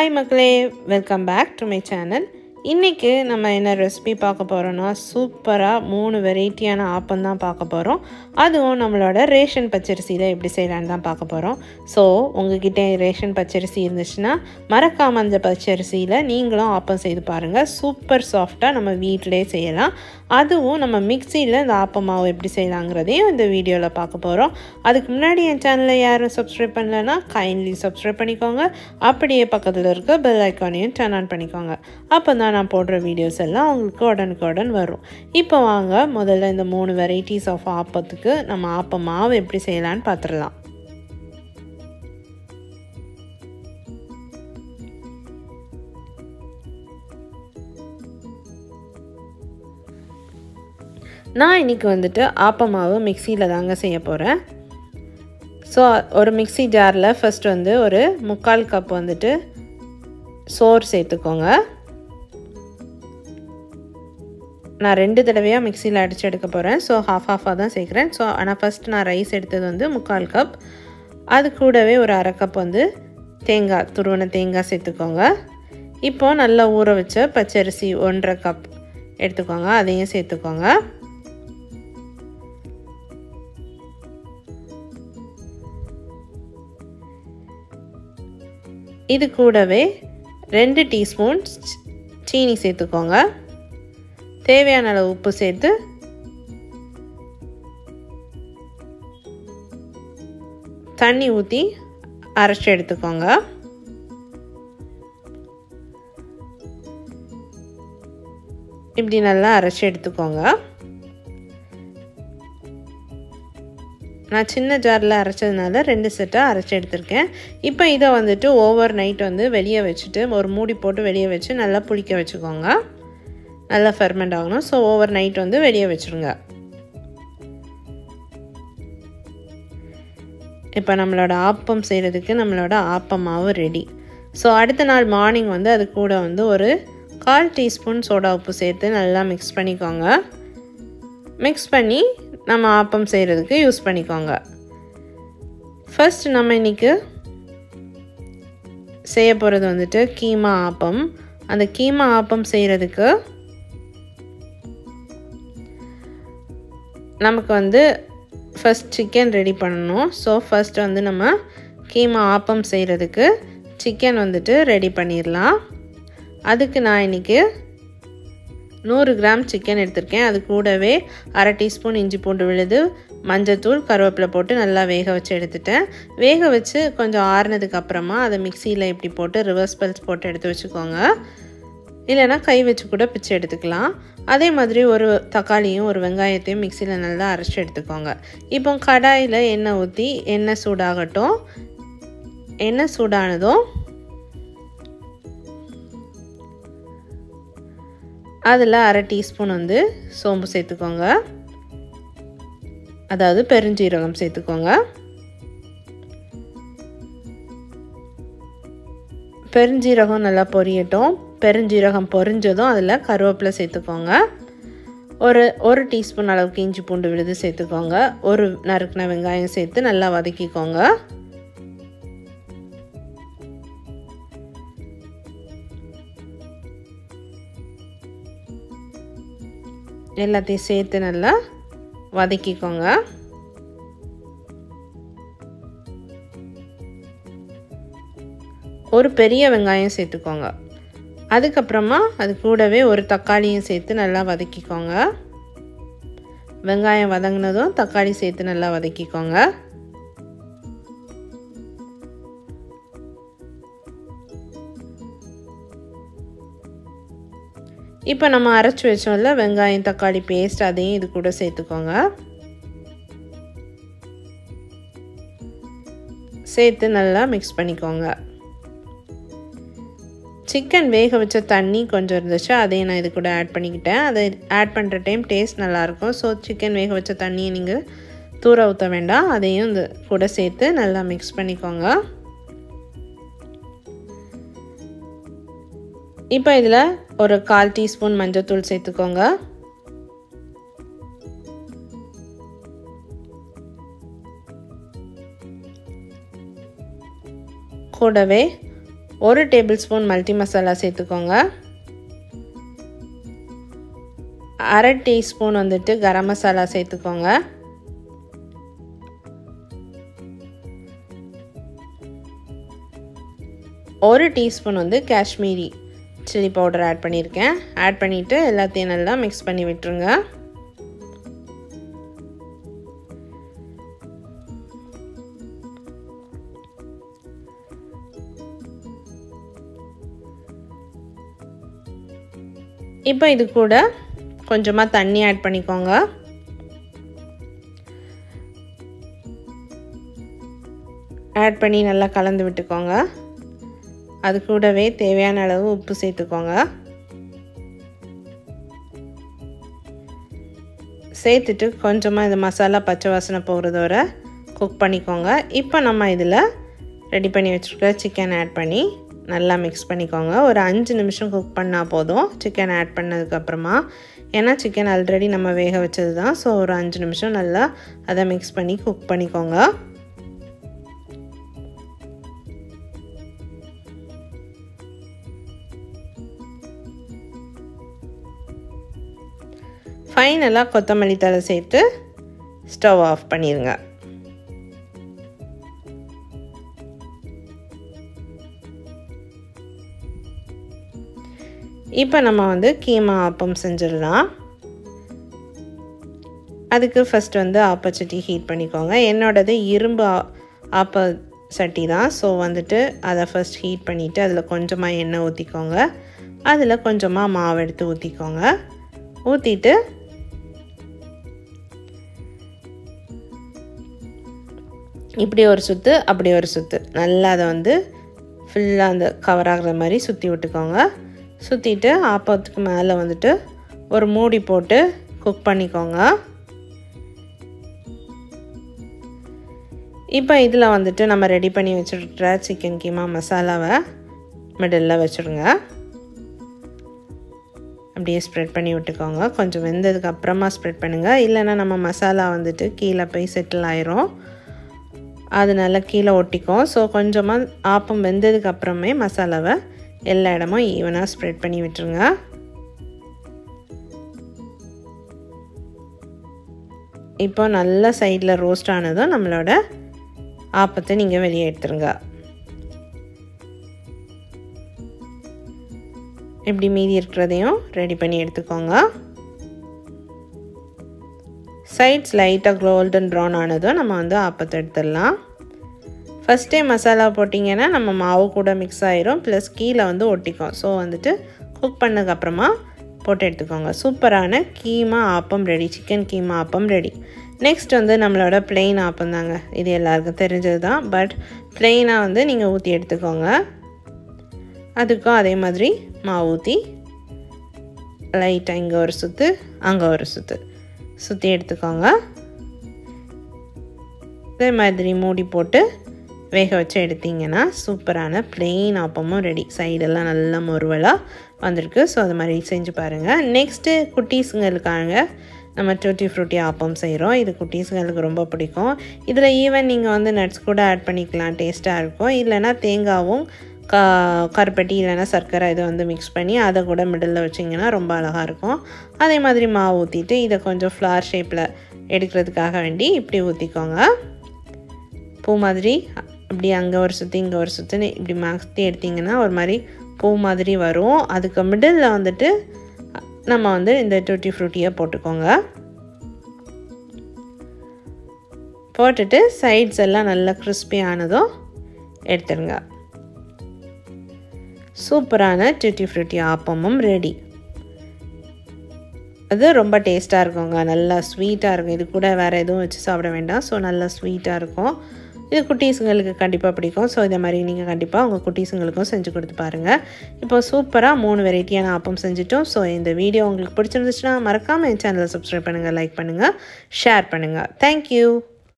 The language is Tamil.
Hi மக்களே, welcome back to my channel. இன்னைக்கு நம்ம என்ன ரெசிபி பார்க்க போறோம்னா சூப்பரா 3 வெரைட்டியான ஆப்பம் தான் பார்க்க போறோம். அதுவும் நம்மளோட ரேஷன் பச்சரிசியில எப்படி செய்யலாம்னு தான் பார்க்க போறோம். சோ உங்ககிட்ட ரேஷன் பச்சரிசி இருந்துச்சுனா மறக்காம அந்த பச்சரிசியில நீங்களும் ஆப்பம் செய்து பாருங்க. சூப்பர் சாஃப்ட்டா நம்ம வீட்லயே செய்யலாம். அதுவும் நம்ம மிக்ஸில இந்த ஆப்பம் மாவு எப்படி செய்யலாம்ங்கறதையும் இந்த வீடியோல பார்க்க போறோம். அதுக்கு முன்னாடி என் சேனலை யாரும் சப்ஸ்கிரைப் பண்ணலனா kindly subscribe பண்ணிக்கோங்க. அப்படியே பக்கத்துல இருக்க bell icon-ஐயும் turn on பண்ணிக்கோங்க. அப்பதான் நான் போடுற வீடியோஸ் எல்லாம் உங்களுக்கு உடனுக்குடன் வரும். இப்போ வாங்க முதல்ல இந்த 3 வெரைட்டிஸ் ஆஃப் ஆப்பத்துக்கு நம்ம ஆப்பம் மாவு எப்படி செய்யலாம்னு பார்த்துடலாம். நான் இன்னைக்கு வந்துட்டு ஆப்பம் மாவு மிக்ஸில தாங்க செய்ய போறேன். சோ ஒரு மிக்ஸி ஜார்ல ஃபர்ஸ்ட் வந்து ஒரு 3/4 கப் வந்துட்டு சோறு சேர்த்துக்கோங்க. நான் 2 தடவையா மிக்ஸில அடிச்சு எடுக்க போறேன். சோ half தான் சேர்க்கிறேன். சோ انا ஃபர்ஸ்ட் நான் ரைஸ் எடுத்தது வந்து 3/4 கப். அது கூடவே ஒரு 1/2 கப் வந்து தேங்காய், துருவன தேங்காய் சேர்த்துக்கோங்க. இப்போ நல்லா ஊற வச்ச பச்சரிசி 1/2 கப் எடுத்துக்கோங்க. அதையும் சேர்த்துக்கோங்க. இது கூடவே 2 டீஸ்பூன் சீனி சேர்த்துக்கோங்க. தேவையான அளவு உப்பு சேர்த்து தண்ணி ஊத்தி அரைச்சு எடுத்துக்கோங்க. இப்படி நல்லா அரைச்சு எடுத்துக்கோங்க. நான் சின்ன ஜார்ல அரைச்சதுனால 2 செட்டா அரைச்சு எடுத்துர்க்கேன். இப்போ இத வந்துட்டு ஓவர் நைட் வந்து வெளிய வச்சிட்டு ஒரு மூடி போட்டு வெளிய வச்சு நல்லா புளிக்க வச்சுக்கோங்க. நல்லா ஃபெர்மென்ட் ஆகணும். சோ ஓவர் நைட் வந்து வெளிய வச்சிருங்க. இப்போ நம்மளோட ஆப்பம் செய்யிறதுக்கு நம்மளோட ஆப்பம் மாவு ரெடி. சோ அடுத்த நாள் மார்னிங் வந்து அது கூட வந்து ஒரு 1/4 டீஸ்பூன் சோடா உப்பு சேர்த்து நல்லா mix பண்ணிக்கோங்க. mix பண்ணி நம்ம ஆப்பம் செய்யிறதுக்கு யூஸ் பண்ணிக்கோங்க. ஃபர்ஸ்ட் நம்ம இன்னைக்கு செய்ய போறது வந்துட்டு கீமா ஆப்பம். அந்த கீமா ஆப்பம் செய்யிறதுக்கு நமக்கு வந்து ஃபர்ஸ்ட் chicken ரெடி பண்ணனும். சோ ஃபர்ஸ்ட் வந்து நம்ம கீமா ஆப்பம் செய்யிறதுக்கு chicken வந்துட்டு ரெடி பண்ணிரலாம். அதுக்கு நான் இன்னைக்கு 100 கிராம் chicken எடுத்துர்க்கேன். அது கூடவே 1/2 டீஸ்பூன் இஞ்சி பூண்டு விழுது, மஞ்சள் தூள், கறிவேப்பிலை போட்டு நல்லா வேக வச்சு எடுத்துட்டேன். வேக வச்சு கொஞ்சம் ஆறுனதுக்கு அப்புறமா அதை மிக்ஸில இப்படி போட்டு ரிவர்ஸ் பல்ஸ் போட்டு எடுத்து வச்சுக்கோங்க. இல்லனா கை வச்சு கூட பிச்சு எடுத்துக்கலாம். அதே மாதிரி ஒரு தக்காளியும் ஒரு வெங்காயத்தையும் மிக்ஸில நல்லா அரைச்சு எடுத்துக்கோங்க. இப்போ கடாயில எண்ணெய் ஊத்தி எண்ணெய் சூடாகட்டும். எண்ணெய் சூடானதும் அதுல 1/2 டீஸ்பூன் வந்து சோம்பு சேர்த்துக்கோங்க. அதாவது பெருஞ்சீரகம் சேர்த்துக்கோங்க. பெருஞ்சீரகம் நல்லா பொரியட்டும். பெருஞ்சீரகம் பொரிஞ்சதும் அதுல கறிவேப்பிலை சேர்த்துக்கோங்க. ஒரு டீஸ்பூன் அளவுக்கு இஞ்சி பூண்டு விழுது சேர்த்துக்கோங்க. ஒரு நறுக்குன வெங்காயம் சேர்த்து நல்லா வதக்கிக்கோங்க. எல்லாத்தையும் சேர்த்து நல்லா வதக்கிக்கோங்க. ஒரு பெரிய வெங்காயம் சேர்த்துக்கோங்க. அதுக்கு அப்புறமா அது கூடவே ஒரு தக்காளியும் சேர்த்து நல்லா வதக்கிக்கோங்க. வெங்காயம் வதங்கினதும் தக்காளி சேர்த்து நல்லா வதக்கிக்கோங்க. இப்போ நம்ம அரைச்சு வச்சோம்ல வெங்காயம் தக்காளி பேஸ்ட், அதையும் இது கூட சேர்த்துக்கோங்க. சேர்த்து நல்லா mix பண்ணிக்கோங்க. chicken வேக வச்ச தண்ணி கொஞ்சம் இருந்துச்சு. அதையும் நான் இது கூட ஆட் பண்ணிக்கிட்டேன். அதை ஆட் பண்ற டைம் டேஸ்ட் நல்லா இருக்கும். சோ chicken வேக வச்ச தண்ணியை நீங்க தூர ஊத்த வேண்டாம். அதையும் இது கூட சேர்த்து நல்லா mix பண்ணிக்கோங்க. இப்போ இதுல ஒரு 1/4 டீஸ்பூன் மஞ்சள் தூள் சேர்த்துக்கோங்க. கூடவே 1 டேபிள் ஸ்பூன் மல்டி மசாலா சேர்த்துக்கோங்க. 1/2 டீஸ்பூன் வந்துட்டு கரம் மசாலா சேர்த்துக்கோங்க. ஒரு டீஸ்பூன் வந்து காஷ்மீரி சில்லி பவுடர் ஆட் பண்ணியிருக்கேன். ஆட் பண்ணிவிட்டு எல்லாத்தையும் நல்லா மிக்ஸ் பண்ணி விட்டுருங்க. இப்போ இது கூட கொஞ்சமாக தண்ணி ஆட் பண்ணிக்கோங்க. ஆட் பண்ணி நல்லா கலந்து விட்டுக்கோங்க. அது கூடவே தேவையான அளவு உப்பு சேர்த்துக்கோங்க. சேர்த்துட்டு கொஞ்சமாக இந்த மசாலா பச்சை வாசனை போகிறது வரை குக் பண்ணிக்கோங்க. இப்போ நம்ம இதில் ரெடி பண்ணி வச்சுருக்க சிக்கன் ஆட் பண்ணி நல்லா மிக்ஸ் பண்ணிக்கோங்க. ஒரு 5 நிமிஷம் குக் பண்ணால் போதும் சிக்கன் ஆட் பண்ணதுக்கப்புறமா. ஏன்னா சிக்கன் ஆல்ரெடி நம்ம வேக வச்சது தான். ஸோ ஒரு 5 நிமிஷம் நல்லா அதை மிக்ஸ் பண்ணி குக் பண்ணிக்கோங்க. ஃபைனலாக கொத்தமல்லி தழை சேர்த்து ஸ்டவ் ஆஃப் பண்ணிடுங்க. இப்போ நம்ம வந்து கீமா ஆப்பம் செஞ்சிடலாம். அதுக்கு ஃபஸ்ட் வந்து ஆப்பச்சட்டி ஹீட் பண்ணிக்கோங்க. என்னோடது இரும்பு ஆப்ப சட்டி தான். ஸோ வந்துட்டு அதை ஃபஸ்ட் ஹீட் பண்ணிவிட்டு அதில் கொஞ்சமாக எண்ணெய் ஊற்றிக்கோங்க. அதில் கொஞ்சமாக மாவு எடுத்து ஊற்றிக்கோங்க. ஊற்றிட்டு இப்படி ஒரு சுற்று அப்படி ஒரு சுற்று நல்லா அதை வந்து ஃபுல்லாக அந்த கவர் ஆகிற மாதிரி சுற்றி விட்டுக்கோங்க. சுற்றிட்டு ஆப்பத்துக்கு மேலே வந்துட்டு ஒரு மூடி போட்டு குக் பண்ணிக்கோங்க. இப்போ இதில் வந்துட்டு நம்ம ரெடி பண்ணி வச்சுருக்கிற சிக்கன் கீமா மசாலாவை மிடில் வச்சுடுங்க. அப்படியே ஸ்ப்ரெட் பண்ணி விட்டுக்கோங்க. கொஞ்சம் வெந்ததுக்கு அப்புறமா ஸ்ப்ரெட் பண்ணுங்கள். இல்லைன்னா நம்ம மசாலா வந்துட்டு கீழே போய் செட்டில் ஆயிரும். அதனால கீழே ஒட்டிக்கும். ஸோ கொஞ்சமாக ஆப்பம் வெந்ததுக்கு அப்புறமே மசாலாவை எல்லா இடமும் ஈவனாக ஸ்ப்ரெட் பண்ணி விட்டுருங்க. இப்போ நல்லா சைடில் ரோஸ்ட் ஆனதும் நம்மளோட ஆப்பத்தை நீங்கள் வெளியே எடுத்துருங்க. இப்படி மீதி இருக்கிறதையும் ரெடி பண்ணி எடுத்துக்கோங்க. சைட்ஸ் லைட்டாக கோல்டன் ப்ரௌன் ஆனதும் நம்ம வந்து ஆப்பத்தை எடுத்துடலாம். ஃபஸ்ட்டே மசாலா போட்டிங்கன்னா நம்ம மாவு கூட மிக்ஸ் ஆயிரும். ப்ளஸ் கீழே வந்து ஒட்டிக்கும். ஸோ வந்துட்டு குக் பண்ணதுக்கப்புறமா போட்டு எடுத்துக்கோங்க. சூப்பரான keema appam ready. Chicken keema appam ready. Next வந்து நம்மளோட பிளெயின் ஆப்பம் தாங்க. இது எல்லாருக்கும் தெரிஞ்சது தான். பட் பிளெயினாக வந்து நீங்கள் ஊற்றி எடுத்துக்கோங்க. அதுக்கும் அதே மாதிரி மாவு ஊற்றி லைட்டாக இங்கே ஒரு சுற்று அங்கே ஒரு சுற்றி எடுத்துக்கோங்க. இதே மாதிரி மூடி போட்டு வேக வச்சு எடுத்திங்கன்னா சூப்பரான பிளெயின் ஆப்பமும் ரெடி. சைடெல்லாம் நல்லா முறுவலாக வந்திருக்கு. ஸோ அது மாதிரி செஞ்சு பாருங்கள். நெக்ஸ்ட்டு குட்டீஸுங்களுக்காக நம்ம டூட்டி ஃப்ரூட்டி ஆப்பம் செய்கிறோம். இது குட்டீஸுங்களுக்கு ரொம்ப பிடிக்கும். இதில் ஈவன் நீங்கள் வந்து நட்ஸ் கூட ஆட் பண்ணிக்கலாம். டேஸ்ட்டாக இருக்கும். இல்லைனா தேங்காவும் கருப்பட்டி இல்லைனா சர்க்கரை இதை வந்து மிக்ஸ் பண்ணி அதை கூட மிடில் வச்சிங்கன்னா ரொம்ப அழகாக இருக்கும். அதே மாதிரி மாவு ஊற்றிட்டு இதை கொஞ்சம் ஃப்ளார் ஷேப்பில் எடுக்கிறதுக்காக வேண்டி இப்படி ஊற்றிக்கோங்க. பூ மாதிரி இப்படி அங்கே ஒரு சுற்றி இங்கே ஒரு சுற்றுன்னு இப்படி மாற்றி எடுத்திங்கன்னா ஒரு மாதிரி பூ மாதிரி வரும். அதுக்கு மிடில் வந்துட்டு நம்ம வந்து இந்த டூட்டி ஃப்ரூட்டியை போட்டுக்கோங்க. போட்டுட்டு சைட்ஸ் எல்லாம் நல்லா கிறிஸ்பி ஆனதும் எடுத்துருங்க. சூப்பரான டூட்டி ஃப்ரூட்டி ஆப்பமும் ரெடி. அது ரொம்ப டேஸ்ட்டாக இருக்குங்க. நல்லா ஸ்வீட்டாக இருக்கும். இது கூட வேறு எதுவும் வச்சு சாப்பிட வேண்டாம். ஸோ நல்லா ஸ்வீட்டாக இருக்கும். இது குட்டீஸுங்களுக்கு கண்டிப்பாக பிடிக்கும். ஸோ இதை மாதிரி நீங்கள் கண்டிப்பாக உங்கள் குட்டீஸுங்களுக்கும் செஞ்சு கொடுத்து பாருங்கள். இப்போ சூப்பராக 3 வெரைட்டியான ஆப்பம் செஞ்சுட்டோம். ஸோ இந்த வீடியோ உங்களுக்கு பிடிச்சிருந்துச்சுன்னா மறக்காமல் என் சேனலை சப்ஸ்கிரைப் பண்ணுங்கள், லைக் பண்ணுங்கள், ஷேர் பண்ணுங்கள். தேங்க்யூ.